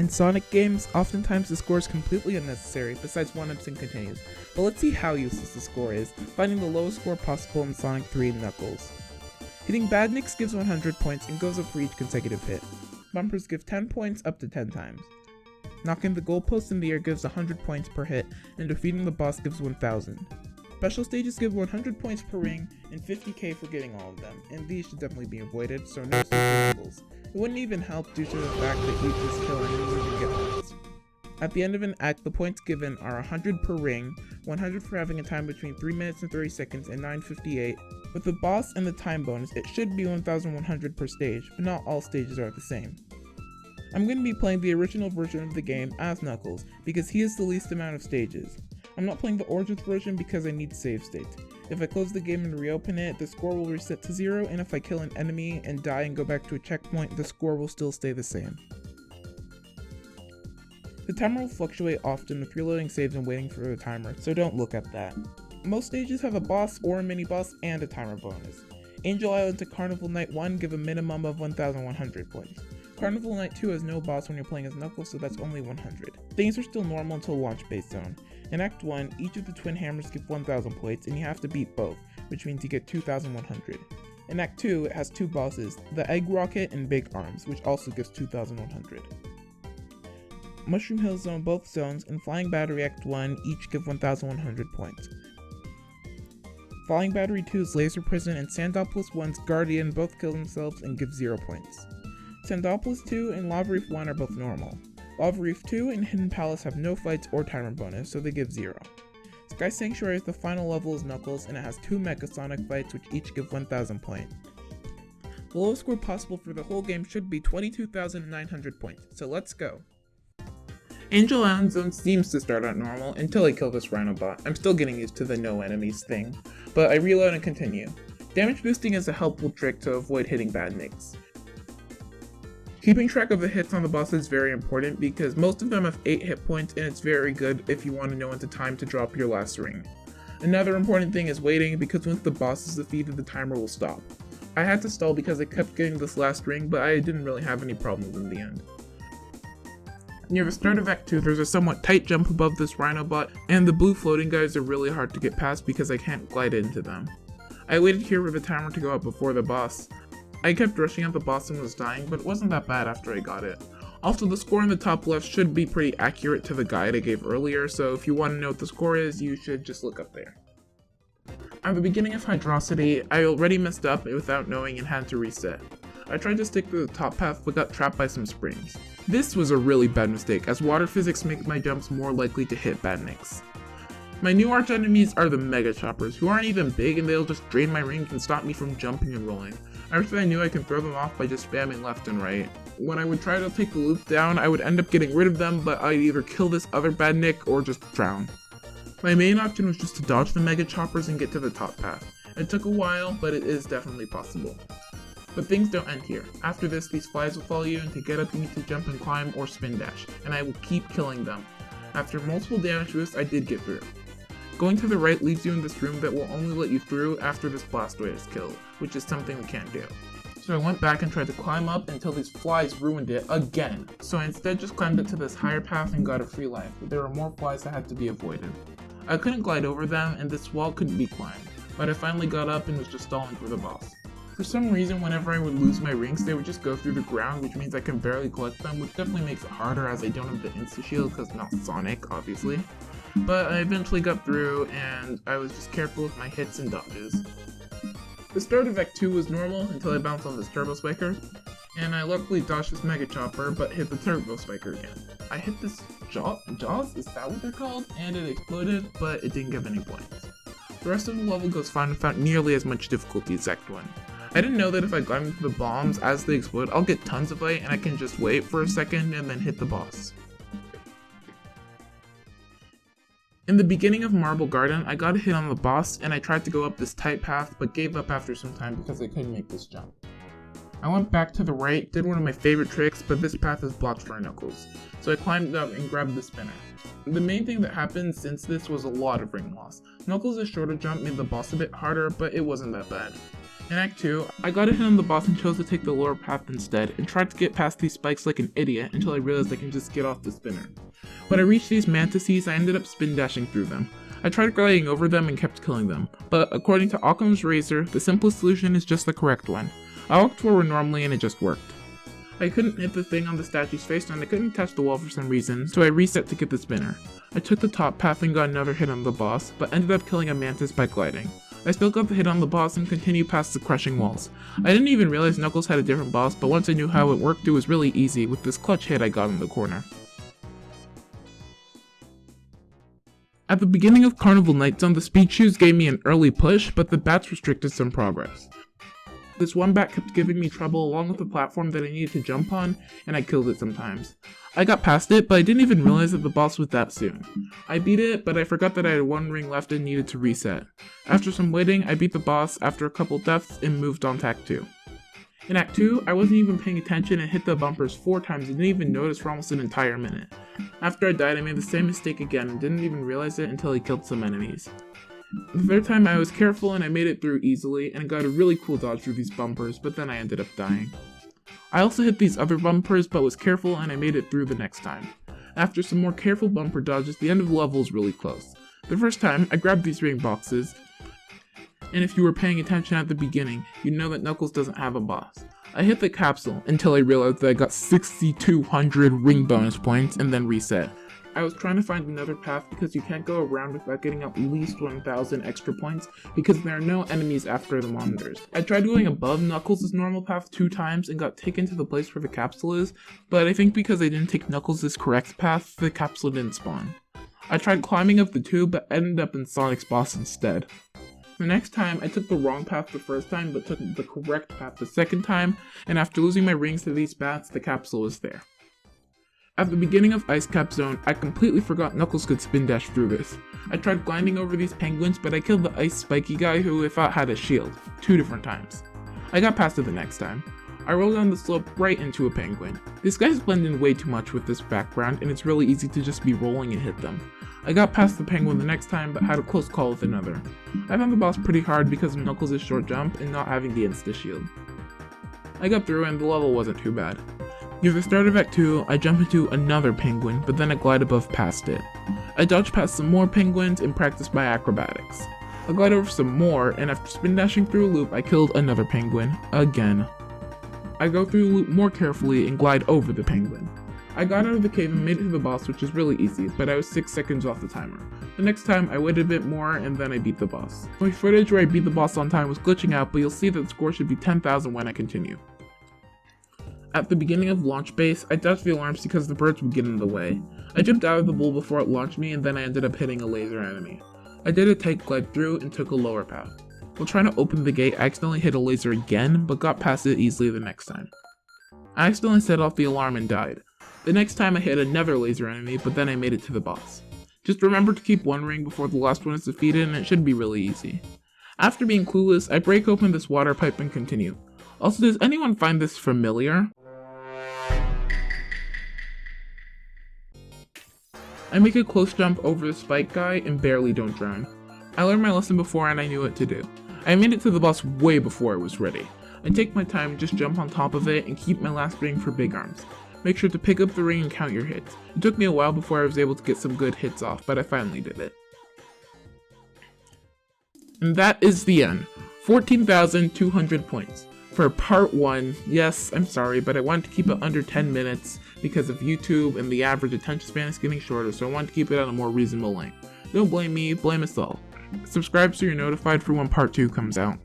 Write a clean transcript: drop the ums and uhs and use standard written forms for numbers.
In Sonic games, oftentimes the score is completely unnecessary besides 1-ups and continues, but let's see how useless the score is, finding the lowest score possible in Sonic 3 and Knuckles. Hitting badniks gives 100 points and goes up for each consecutive hit. Bumpers give 10 points up to 10 times. Knocking the goalpost in the air gives 100 points per hit, and defeating the boss gives 1000. Special stages give 100 points per ring and 50k for getting all of them, and these should definitely be avoided, so no super levels. It wouldn't even help due to the fact that each just kill enemies and you get points. At the end of an act, the points given are 100 per ring, 100 for having a time between 3 minutes and 30 seconds and 9:58. With the boss and the time bonus, it should be 1100 per stage, but not all stages are the same. I'm going to be playing the original version of the game as Knuckles, because he has the least amount of stages. I'm not playing the Origins version because I need save states. If I close the game and reopen it, the score will reset to 0, and if I kill an enemy and die and go back to a checkpoint, the score will still stay the same. The timer will fluctuate often with reloading saves and waiting for the timer, so don't look at that. Most stages have a boss or a mini-boss and a timer bonus. Angel Island to Carnival Night 1 give a minimum of 1100 points. Carnival Night 2 has no boss when you're playing as Knuckles, so that's only 100. Things are still normal until Launch-Base Zone. In Act 1, each of the twin hammers give 1000 points, and you have to beat both, which means you get 2100. In Act 2, it has two bosses, the Egg Rocket and Big Arms, which also gives 2100. Mushroom Hill Zone both zones, and Flying Battery Act 1 each give 1100 points. Flying Battery 2's Laser Prison and Sandopolis 1's Guardian both kill themselves and give 0 points. Sandopolis 2 and Lava Reef 1 are both normal. Lava Reef 2 and Hidden Palace have no fights or timer bonus, so they give 0. Sky Sanctuary is the final level as Knuckles, and it has 2 Mecha Sonic fights which each give 1000 points. The lowest score possible for the whole game should be 22,900 points, so let's go. Angel Island Zone seems to start out normal until I kill this Rhinobot. I'm still getting used to the no enemies thing, but I reload and continue. Damage boosting is a helpful trick to avoid hitting badniks. Keeping track of the hits on the boss is very important because most of them have 8 hit points, and it's very good if you want to know when to time to drop your last ring. Another important thing is waiting, because once the boss is defeated the timer will stop. I had to stall because I kept getting this last ring, but I didn't really have any problems in the end. Near the start of Act 2 there's a somewhat tight jump above this Rhinobot, and the blue floating guys are really hard to get past because I can't glide into them. I waited here for the timer to go up before the boss. I kept rushing at the boss and was dying, but it wasn't that bad after I got it. Also, the score in the top left should be pretty accurate to the guide I gave earlier, so if you want to know what the score is, you should just look up there. At the beginning of Hydrocity, I already messed up without knowing and had to reset. I tried to stick to the top path but got trapped by some springs. This was a really bad mistake, as water physics make my jumps more likely to hit badniks. My new arch enemies are the Mega Choppers, who aren't even big and they'll just drain my rings and stop me from jumping and rolling. I wish that I knew I could throw them off by just spamming left and right. When I would try to take the loop down, I would end up getting rid of them, but I'd either kill this other badnik or just drown. My main option was just to dodge the Mega Choppers and get to the top path. It took a while, but it is definitely possible. But things don't end here. After this, these flies will follow you, and to get up you need to jump and climb or spin dash, and I will keep killing them. After multiple damage boosts, I did get through. Going to the right leaves you in this room that will only let you through after this Blastoise is killed, which is something we can't do. So I went back and tried to climb up until these flies ruined it again. So I instead just climbed up to this higher path and got a free life, but there were more flies that had to be avoided. I couldn't glide over them, and this wall couldn't be climbed, but I finally got up and was just stalling for the boss. For some reason, whenever I would lose my rings, they would just go through the ground, which means I can barely collect them, which definitely makes it harder as I don't have the insta-shield because not Sonic, obviously. But I eventually got through, and I was just careful with my hits and dodges. The start of Act 2 was normal until I bounced on this Turbo Spiker, and I luckily dodged this Mega Chopper, but hit the Turbo Spiker again. I hit this Jaws? Is that what they're called? And it exploded, but it didn't give any points. The rest of the level goes fine without nearly as much difficulty as Act 1. I didn't know that if I climb into the bombs as they explode, I'll get tons of light and I can just wait for a second and then hit the boss. In the beginning of Marble Garden, I got a hit on the boss and I tried to go up this tight path but gave up after some time because I couldn't make this jump. I went back to the right, did one of my favorite tricks, but this path is blocked for Knuckles, so I climbed up and grabbed the spinner. The main thing that happened since this was a lot of ring loss. Knuckles' shorter jump made the boss a bit harder, but it wasn't that bad. In Act 2, I got a hit on the boss and chose to take the lower path instead, and tried to get past these spikes like an idiot until I realized I can just get off the spinner. When I reached these mantises, I ended up spin dashing through them. I tried gliding over them and kept killing them, but according to Occam's razor, the simplest solution is just the correct one. I walked forward normally and it just worked. I couldn't hit the thing on the statue's face and I couldn't touch the wall for some reason, so I reset to get the spinner. I took the top path and got another hit on the boss, but ended up killing a mantis by gliding. I still got the hit on the boss and continued past the crushing walls. I didn't even realize Knuckles had a different boss, but once I knew how it worked, it was really easy with this clutch hit I got in the corner. At the beginning of Carnival Night Zone, the speed shoes gave me an early push, but the bats restricted some progress. This one bat kept giving me trouble along with the platform that I needed to jump on, and I killed it sometimes. I got past it, but I didn't even realize that the boss was that soon. I beat it, but I forgot that I had one ring left and needed to reset. After some waiting, I beat the boss after a couple deaths and moved on to Act 2. In Act 2, I wasn't even paying attention and hit the bumpers 4 times and didn't even notice for almost an entire minute. After I died, I made the same mistake again and didn't even realize it until I killed some enemies. The third time I was careful and I made it through easily and got a really cool dodge through these bumpers, but then I ended up dying. I also hit these other bumpers but was careful and I made it through the next time. After some more careful bumper dodges, the end of the level was really close. The first time, I grabbed these ring boxes, and if you were paying attention at the beginning, you'd know that Knuckles doesn't have a boss. I hit the capsule until I realized that I got 6,200 ring bonus points and then reset. I was trying to find another path because you can't go around without getting at least 1,000 extra points because there are no enemies after the monitors. I tried going above Knuckles' normal path 2 times and got taken to the place where the capsule is, but I think because I didn't take Knuckles' correct path, the capsule didn't spawn. I tried climbing up the tube but ended up in Sonic's boss instead. The next time, I took the wrong path the first time but took the correct path the second time, and after losing my rings to these bats, the capsule was there. At the beginning of IceCap Zone, I completely forgot Knuckles could spin dash through this. I tried gliding over these penguins, but I killed the ice spiky guy who I thought had a shield, 2 different times. I got past it the next time. I rolled down the slope right into a penguin. These guys blend in way too much with this background, and it's really easy to just be rolling and hit them. I got past the penguin the next time, but had a close call with another. I found the boss pretty hard because of Knuckles' short jump and not having the insta-shield. I got through and the level wasn't too bad. Near the start of Act 2, I jump into another penguin, but then I glide above past it. I dodge past some more penguins and practice my acrobatics. I glide over some more, and after spin dashing through a loop, I killed another penguin, again. I go through the loop more carefully and glide over the penguin. I got out of the cave and made it to the boss, which is really easy, but I was 6 seconds off the timer. The next time, I waited a bit more, and then I beat the boss. My footage where I beat the boss on time was glitching out, but you'll see that the score should be 10,000 when I continue. At the beginning of Launch Base, I dodged the alarms because the birds would get in the way. I jumped out of the bowl before it launched me, and then I ended up hitting a laser enemy. I did a tight glide through and took a lower path. While trying to open the gate, I accidentally hit a laser again, but got past it easily the next time. I accidentally set off the alarm and died. The next time I hit another laser enemy, but then I made it to the boss. Just remember to keep one ring before the last one is defeated and it should be really easy. After being clueless, I break open this water pipe and continue. Also, does anyone find this familiar? I make a close jump over the spike guy and barely don't drown. I learned my lesson before and I knew what to do. I made it to the boss way before I was ready. I take my time, just jump on top of it and keep my last ring for big arms. Make sure to pick up the ring and count your hits. It took me a while before I was able to get some good hits off, but I finally did it. And that is the end. 14,200 points. For part 1, yes, I'm sorry, but I wanted to keep it under 10 minutes because of YouTube and the average attention span is getting shorter, so I wanted to keep it at a more reasonable length. Don't blame me, blame us all. Subscribe so you're notified for when part 2 comes out.